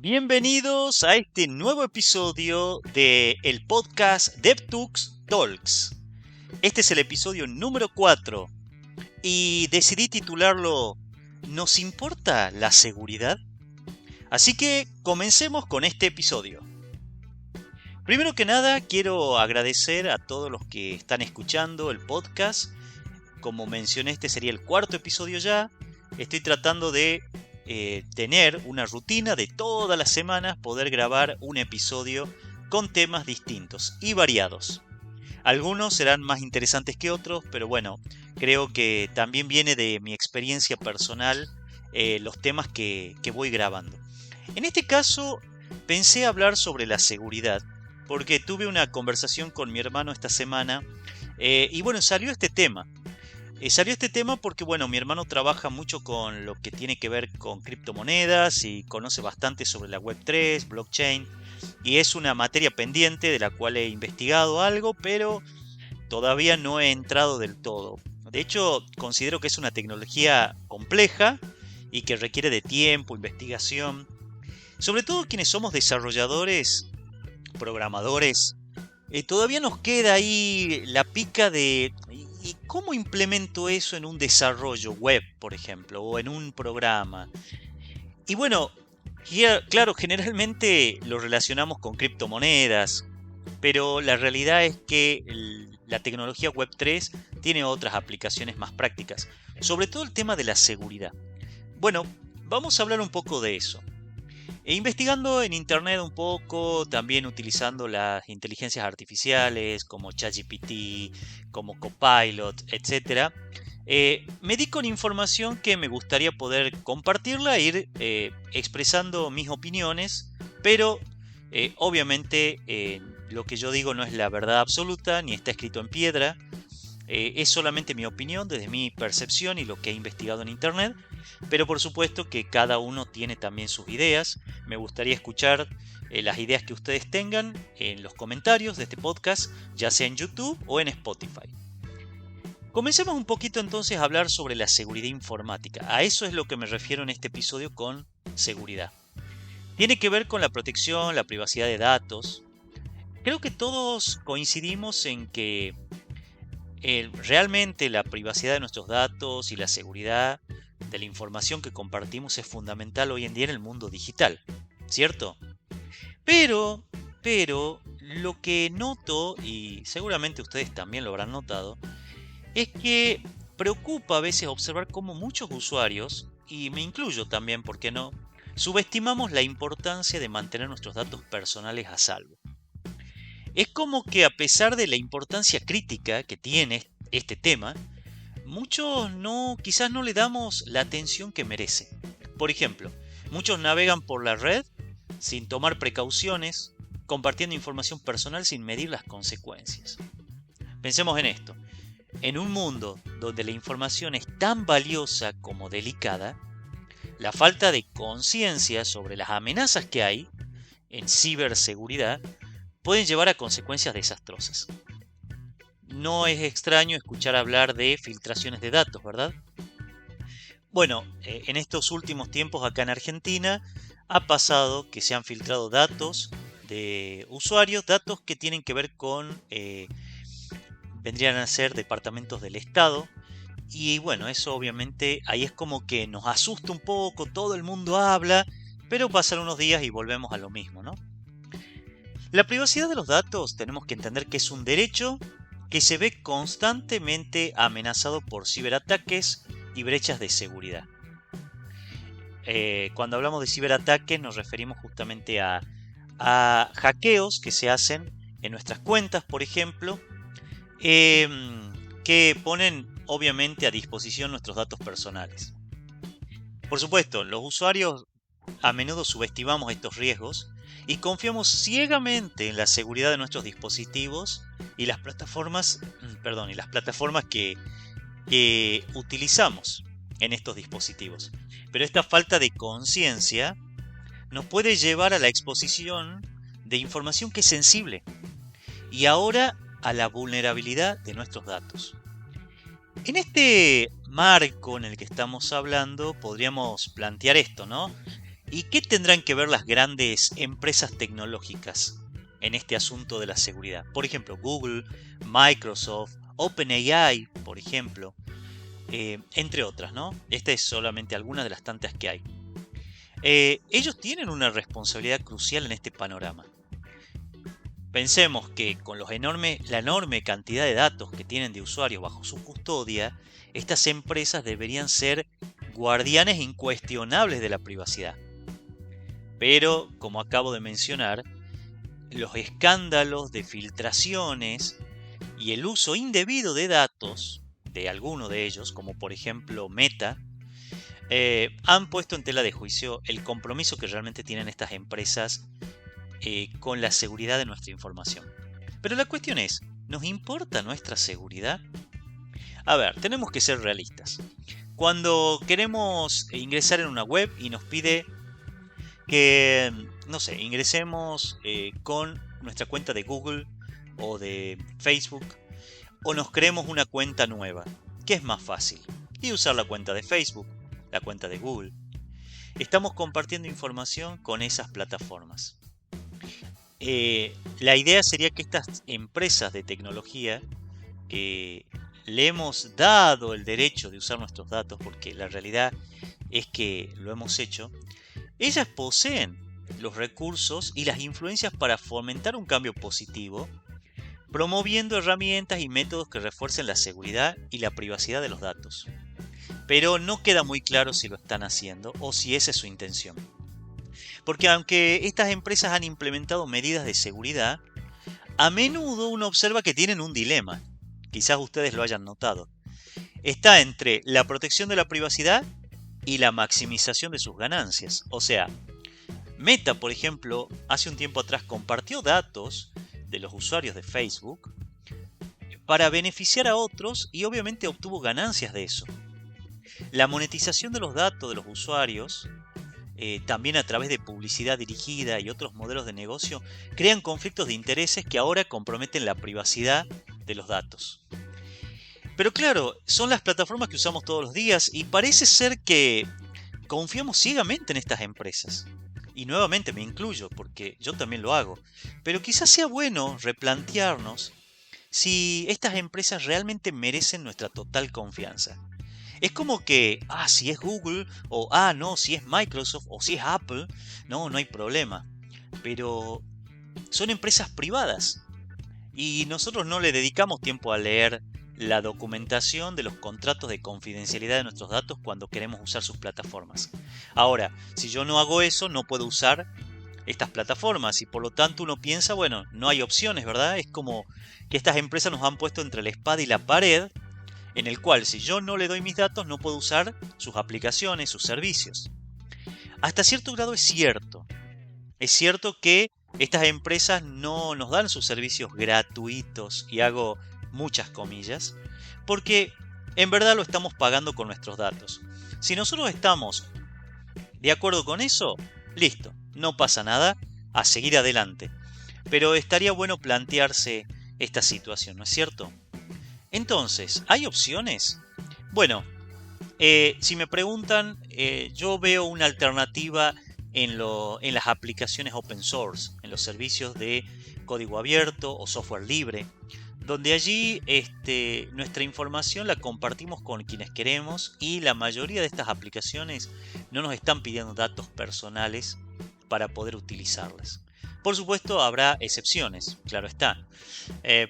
Bienvenidos a este nuevo episodio de el podcast DevTux Talks. Este es el episodio número 4 y decidí titularlo ¿Nos importa la seguridad? Así que comencemos con este episodio. Primero que nada, quiero agradecer a todos los que están escuchando el podcast. Como mencioné, este sería el cuarto episodio ya. Estoy tratando de tener una rutina de todas las semanas, poder grabar un episodio con temas distintos y variados. Algunos serán más interesantes que otros, pero bueno, creo que también viene de mi experiencia personal los temas que voy grabando. En este caso, pensé hablar sobre la seguridad, porque tuve una conversación con mi hermano esta semana y bueno, salió este tema. Salió este tema porque, bueno, mi hermano trabaja mucho con lo que tiene que ver con criptomonedas y conoce bastante sobre la Web3, blockchain, y es una materia pendiente de la cual he investigado algo, pero todavía no he entrado del todo. De hecho, considero que es una tecnología compleja y que requiere de tiempo, investigación. Sobre todo quienes somos desarrolladores, programadores, todavía nos queda ahí la pica de ¿y cómo implemento eso en un desarrollo web, por ejemplo, o en un programa? Y bueno, claro, generalmente lo relacionamos con criptomonedas, pero la realidad es que la tecnología Web3 tiene otras aplicaciones más prácticas, sobre todo el tema de la seguridad. Bueno, vamos a hablar un poco de eso. Investigando en internet un poco, también utilizando las inteligencias artificiales como ChatGPT, como Copilot, etc., me di con información que me gustaría poder compartirla e ir expresando mis opiniones, pero obviamente lo que yo digo no es la verdad absoluta ni está escrito en piedra. Es solamente mi opinión desde mi percepción y lo que he investigado en internet, pero por supuesto que cada uno tiene también sus ideas. Me gustaría escuchar las ideas que ustedes tengan en los comentarios de este podcast, ya sea en YouTube o en Spotify. Comencemos un poquito entonces a hablar sobre la seguridad informática. A eso es lo que me refiero en este episodio con seguridad. Tiene que ver con la protección, la privacidad de datos. Creo que todos coincidimos en que realmente la privacidad de nuestros datos y la seguridad de la información que compartimos es fundamental hoy en día en el mundo digital, ¿cierto? Pero, lo que noto, y seguramente ustedes también lo habrán notado, es que preocupa a veces observar cómo muchos usuarios, y me incluyo también, ¿por qué no?, subestimamos la importancia de mantener nuestros datos personales a salvo. Es como que a pesar de la importancia crítica que tiene este tema, muchos quizás no le damos la atención que merece. Por ejemplo, muchos navegan por la red sin tomar precauciones, compartiendo información personal sin medir las consecuencias. Pensemos en esto. En un mundo donde la información es tan valiosa como delicada, la falta de conciencia sobre las amenazas que hay en ciberseguridad pueden llevar a consecuencias desastrosas. No es extraño escuchar hablar de filtraciones de datos, ¿verdad? Bueno, en estos últimos tiempos acá en Argentina ha pasado que se han filtrado datos de usuarios, datos que tienen que ver con, vendrían a ser departamentos del Estado. Y bueno, eso obviamente ahí es como que nos asusta un poco, todo el mundo habla, pero pasan unos días y volvemos a lo mismo, ¿no? La privacidad de los datos tenemos que entender que es un derecho que se ve constantemente amenazado por ciberataques y brechas de seguridad. Cuando hablamos de ciberataques nos referimos justamente a hackeos que se hacen en nuestras cuentas, por ejemplo, que ponen obviamente a disposición nuestros datos personales. Por supuesto, los usuarios a menudo subestimamos estos riesgos y confiamos ciegamente en la seguridad de nuestros dispositivos y las plataformas, que utilizamos en estos dispositivos. Pero esta falta de conciencia nos puede llevar a la exposición de información que es sensible y ahora a la vulnerabilidad de nuestros datos. En este marco en el que estamos hablando podríamos plantear esto, ¿no? ¿Y qué tendrán que ver las grandes empresas tecnológicas en este asunto de la seguridad? Por ejemplo, Google, Microsoft, OpenAI, por ejemplo, entre otras, ¿no? Esta es solamente alguna de las tantas que hay. Ellos tienen una responsabilidad crucial en este panorama. Pensemos que con la enorme cantidad de datos que tienen de usuarios bajo su custodia, estas empresas deberían ser guardianes incuestionables de la privacidad. Pero, como acabo de mencionar, los escándalos de filtraciones y el uso indebido de datos de alguno de ellos, como por ejemplo Meta, han puesto en tela de juicio el compromiso que realmente tienen estas empresas con la seguridad de nuestra información. Pero la cuestión es, ¿nos importa nuestra seguridad? A ver, tenemos que ser realistas. Cuando queremos ingresar en una web y nos pide que, no sé, ingresemos con nuestra cuenta de Google o de Facebook, o nos creemos una cuenta nueva, ¿qué es más fácil? Y usar la cuenta de Facebook, la cuenta de Google. Estamos compartiendo información con esas plataformas. La idea sería que estas empresas de tecnología que le hemos dado el derecho de usar nuestros datos, porque la realidad es que lo hemos hecho, ellas poseen los recursos y las influencias para fomentar un cambio positivo, promoviendo herramientas y métodos que refuercen la seguridad y la privacidad de los datos. Pero no queda muy claro si lo están haciendo o si esa es su intención. Porque aunque estas empresas han implementado medidas de seguridad, a menudo uno observa que tienen un dilema. Quizás ustedes lo hayan notado. Está entre la protección de la privacidad y la maximización de sus ganancias. O sea, Meta, por ejemplo, hace un tiempo atrás compartió datos de los usuarios de Facebook para beneficiar a otros y obviamente obtuvo ganancias de eso. La monetización de los datos de los usuarios, también a través de publicidad dirigida y otros modelos de negocio, crean conflictos de intereses que ahora comprometen la privacidad de los datos. Pero claro, son las plataformas que usamos todos los días y parece ser que confiamos ciegamente en estas empresas. Y nuevamente me incluyo porque yo también lo hago. Pero quizás sea bueno replantearnos si estas empresas realmente merecen nuestra total confianza. Es como que, si es Google, o no, si es Microsoft, o si es Apple, no hay problema. Pero son empresas privadas y nosotros no le dedicamos tiempo a leer la documentación de los contratos de confidencialidad de nuestros datos cuando queremos usar sus plataformas. Ahora, si yo no hago eso, no puedo usar estas plataformas y por lo tanto uno piensa, bueno, no hay opciones, ¿verdad? Es como que estas empresas nos han puesto entre la espada y la pared, en el cual si yo no le doy mis datos no puedo usar sus aplicaciones, sus servicios. Hasta cierto grado es cierto. Es cierto que estas empresas no nos dan sus servicios gratuitos, y hago muchas comillas, porque en verdad lo estamos pagando con nuestros datos. Si nosotros estamos de acuerdo con eso, listo, no pasa nada, a seguir adelante. Pero estaría bueno plantearse esta situación, ¿no es cierto? Entonces, ¿hay opciones? Bueno, si me preguntan, yo veo una alternativa en las aplicaciones open source, en los servicios de código abierto o software libre, donde allí nuestra información la compartimos con quienes queremos y la mayoría de estas aplicaciones no nos están pidiendo datos personales para poder utilizarlas. Por supuesto habrá excepciones, claro está.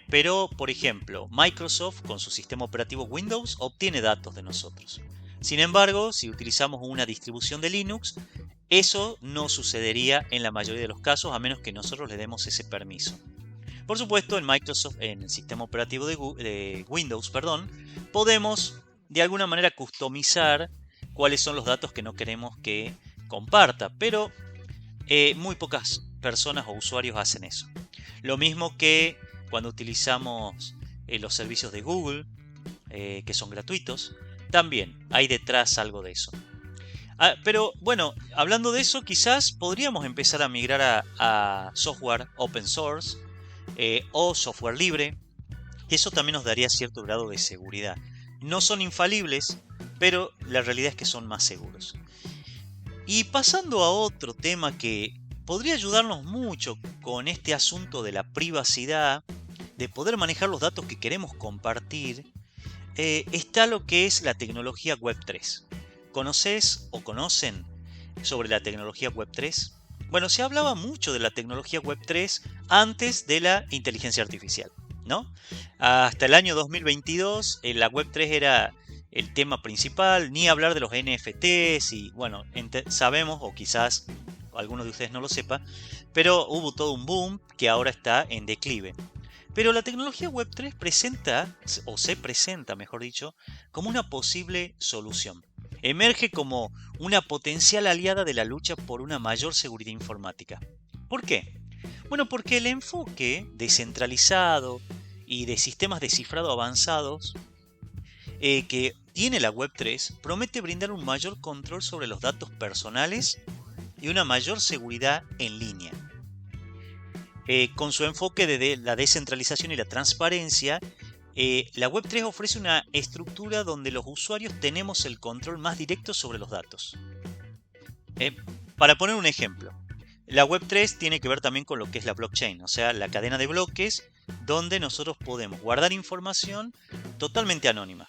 Pero, por ejemplo, Microsoft con su sistema operativo Windows obtiene datos de nosotros. Sin embargo, si utilizamos una distribución de Linux, eso no sucedería en la mayoría de los casos a menos que nosotros le demos ese permiso. Por supuesto, en Microsoft, en el sistema operativo de Windows, podemos de alguna manera customizar cuáles son los datos que no queremos que comparta, pero muy pocas personas o usuarios hacen eso. Lo mismo que cuando utilizamos los servicios de Google, que son gratuitos, también hay detrás algo de eso. Pero bueno, hablando de eso, quizás podríamos empezar a migrar a software open source o software libre, y eso también nos daría cierto grado de seguridad. No son infalibles, pero la realidad es que son más seguros. Y pasando a otro tema que podría ayudarnos mucho con este asunto de la privacidad, de poder manejar los datos que queremos compartir, está lo que es la tecnología Web3. ¿Conoces o conocen sobre la tecnología Web3? Bueno, se hablaba mucho de la tecnología Web3 antes de la inteligencia artificial, ¿no? Hasta el año 2022 la Web3 era el tema principal, ni hablar de los NFTs y bueno, sabemos, o quizás algunos de ustedes no lo sepan, pero hubo todo un boom que ahora está en declive. Pero la tecnología Web3 se presenta, mejor dicho, como una posible solución. Emerge como una potencial aliada de la lucha por una mayor seguridad informática. ¿Por qué? Bueno, porque el enfoque descentralizado y de sistemas de cifrado avanzados que tiene la Web3 promete brindar un mayor control sobre los datos personales y una mayor seguridad en línea. Con su enfoque de la descentralización y la transparencia, la Web3 ofrece una estructura donde los usuarios tenemos el control más directo sobre los datos. Para poner un ejemplo, la Web3 tiene que ver también con lo que es la blockchain, o sea, la cadena de bloques donde nosotros podemos guardar información totalmente anónima.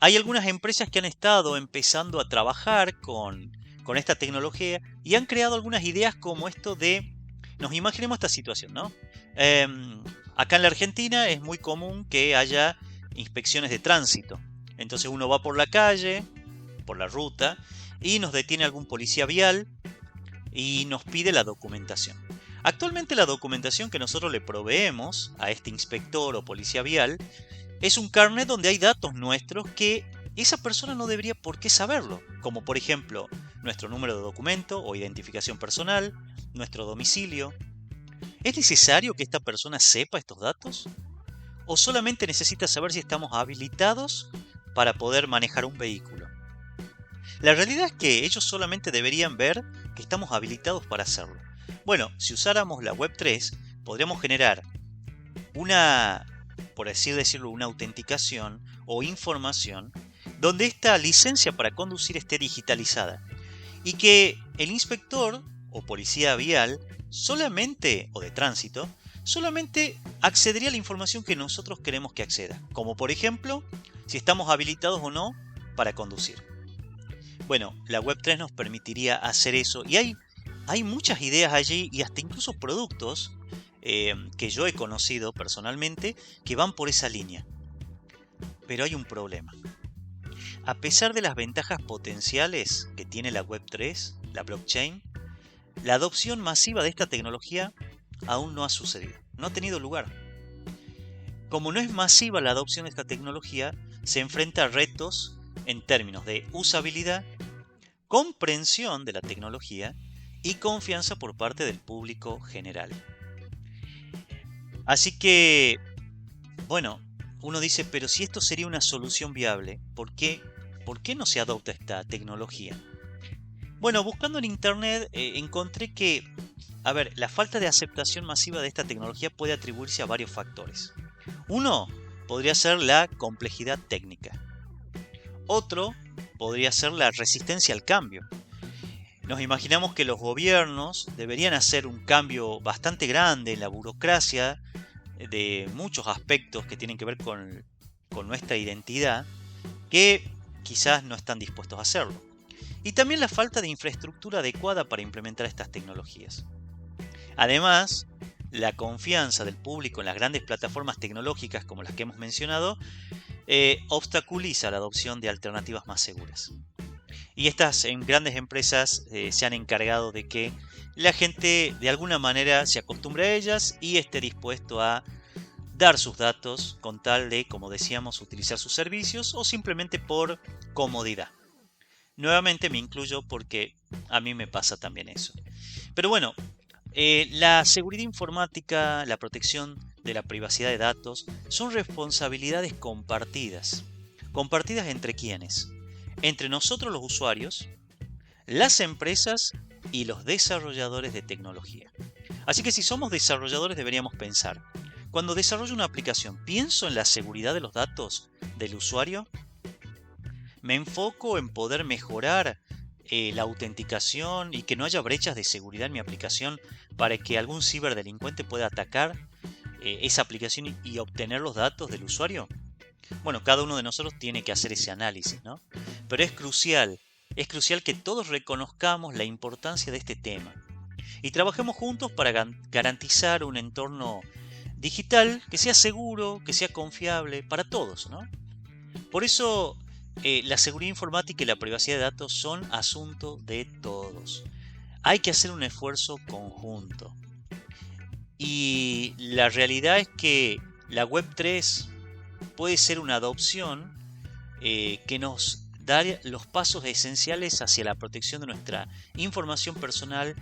Hay algunas empresas que han estado empezando a trabajar con esta tecnología y han creado algunas ideas como esto de... Nos imaginemos esta situación, ¿no? Acá en la Argentina es muy común que haya inspecciones de tránsito. Entonces uno va por la calle, por la ruta, y nos detiene algún policía vial y nos pide la documentación. Actualmente la documentación que nosotros le proveemos a este inspector o policía vial es un carnet donde hay datos nuestros que esa persona no debería por qué saberlo, como por ejemplo nuestro número de documento o identificación personal, nuestro domicilio. ¿Es necesario que esta persona sepa estos datos? ¿O solamente necesita saber si estamos habilitados para poder manejar un vehículo? La realidad es que ellos solamente deberían ver que estamos habilitados para hacerlo. Bueno, si usáramos la Web3, podríamos generar una, por así decirlo, una autenticación o información donde esta licencia para conducir esté digitalizada y que el inspector o policía vial solamente, o de tránsito, solamente accedería a la información que nosotros queremos que acceda, como por ejemplo, si estamos habilitados o no para conducir. Bueno, la Web3 nos permitiría hacer eso y hay muchas ideas allí y hasta incluso productos que yo he conocido personalmente que van por esa línea. Pero hay un problema. A pesar de las ventajas potenciales que tiene la Web3, la blockchain, la adopción masiva de esta tecnología aún no ha sucedido, no ha tenido lugar. Como no es masiva la adopción de esta tecnología, se enfrenta a retos en términos de usabilidad, comprensión de la tecnología y confianza por parte del público general. Así que, bueno, uno dice, pero si esto sería una solución viable, ¿por qué no se adopta esta tecnología? Bueno, buscando en internet encontré que, la falta de aceptación masiva de esta tecnología puede atribuirse a varios factores. Uno podría ser la complejidad técnica. Otro podría ser la resistencia al cambio. Nos imaginamos que los gobiernos deberían hacer un cambio bastante grande en la burocracia de muchos aspectos que tienen que ver con nuestra identidad, que quizás no están dispuestos a hacerlo. Y también la falta de infraestructura adecuada para implementar estas tecnologías. Además, la confianza del público en las grandes plataformas tecnológicas como las que hemos mencionado obstaculiza la adopción de alternativas más seguras. Y estas grandes empresas se han encargado de que la gente de alguna manera se acostumbre a ellas y esté dispuesto a dar sus datos con tal de, como decíamos, utilizar sus servicios o simplemente por comodidad. Nuevamente me incluyo porque a mí me pasa también eso. Pero bueno, la seguridad informática, la protección de la privacidad de datos son responsabilidades compartidas. ¿Compartidas entre quiénes? Entre nosotros los usuarios, las empresas y los desarrolladores de tecnología. Así que si somos desarrolladores deberíamos pensar, cuando desarrollo una aplicación, ¿pienso en la seguridad de los datos del usuario? ¿Me enfoco en poder mejorar la autenticación y que no haya brechas de seguridad en mi aplicación para que algún ciberdelincuente pueda atacar esa aplicación y obtener los datos del usuario? Bueno, cada uno de nosotros tiene que hacer ese análisis, ¿no? Pero es crucial que todos reconozcamos la importancia de este tema y trabajemos juntos para garantizar un entorno digital que sea seguro, que sea confiable para todos, ¿no? Por eso, la seguridad informática y la privacidad de datos son asunto de todos. Hay que hacer un esfuerzo conjunto. Y la realidad es que la Web3 puede ser una adopción que nos da los pasos esenciales hacia la protección de nuestra información personal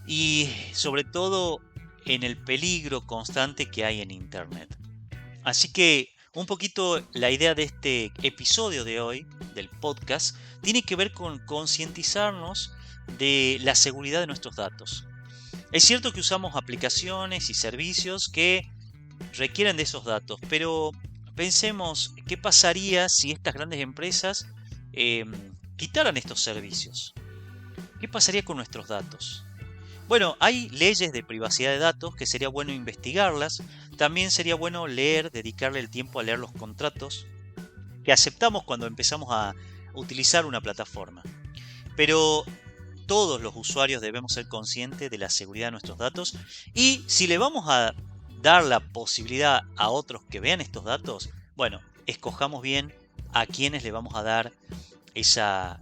y sobre todo en el peligro constante que hay en Internet. Así que un poquito la idea de este episodio de hoy, del podcast, tiene que ver con concientizarnos de la seguridad de nuestros datos. Es cierto que usamos aplicaciones y servicios que requieren de esos datos, pero pensemos qué pasaría si estas grandes empresas quitaran estos servicios. ¿Qué pasaría con nuestros datos? Bueno, hay leyes de privacidad de datos que sería bueno investigarlas. También sería bueno dedicarle el tiempo a leer los contratos que aceptamos cuando empezamos a utilizar una plataforma. Pero todos los usuarios debemos ser conscientes de la seguridad de nuestros datos y si le vamos a dar la posibilidad a otros que vean estos datos, bueno, escojamos bien a quienes le vamos a dar esa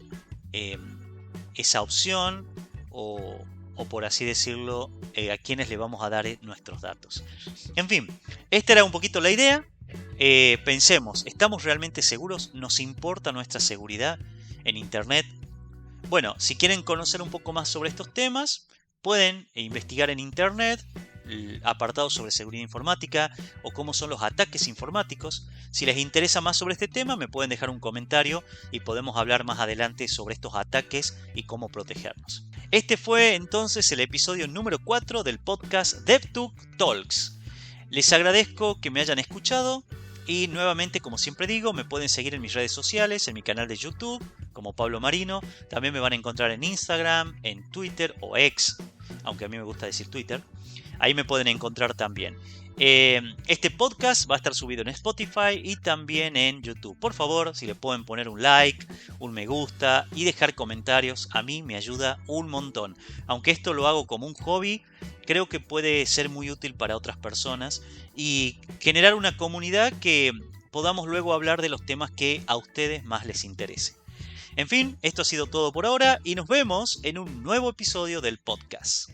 opción o por así decirlo, a quienes le vamos a dar nuestros datos. En fin, esta era un poquito la idea. Pensemos, ¿estamos realmente seguros? ¿Nos importa nuestra seguridad en Internet? Bueno, si quieren conocer un poco más sobre estos temas, pueden investigar en Internet apartados sobre seguridad informática o cómo son los ataques informáticos. Si les interesa más sobre este tema, me pueden dejar un comentario y podemos hablar más adelante sobre estos ataques y cómo protegernos. Este fue entonces el episodio número 4 del podcast DevTools Talks. Les agradezco que me hayan escuchado y nuevamente, como siempre digo, me pueden seguir en mis redes sociales, en mi canal de YouTube, como Pablo Marino. También me van a encontrar en Instagram, en Twitter o X, aunque a mí me gusta decir Twitter. Ahí me pueden encontrar también. Este podcast va a estar subido en Spotify y también en YouTube. Por favor, si le pueden poner un like, un me gusta y dejar comentarios, a mí me ayuda un montón. Aunque esto lo hago como un hobby, creo que puede ser muy útil para otras personas y generar una comunidad que podamos luego hablar de los temas que a ustedes más les interese. En fin, esto ha sido todo por ahora y nos vemos en un nuevo episodio del podcast.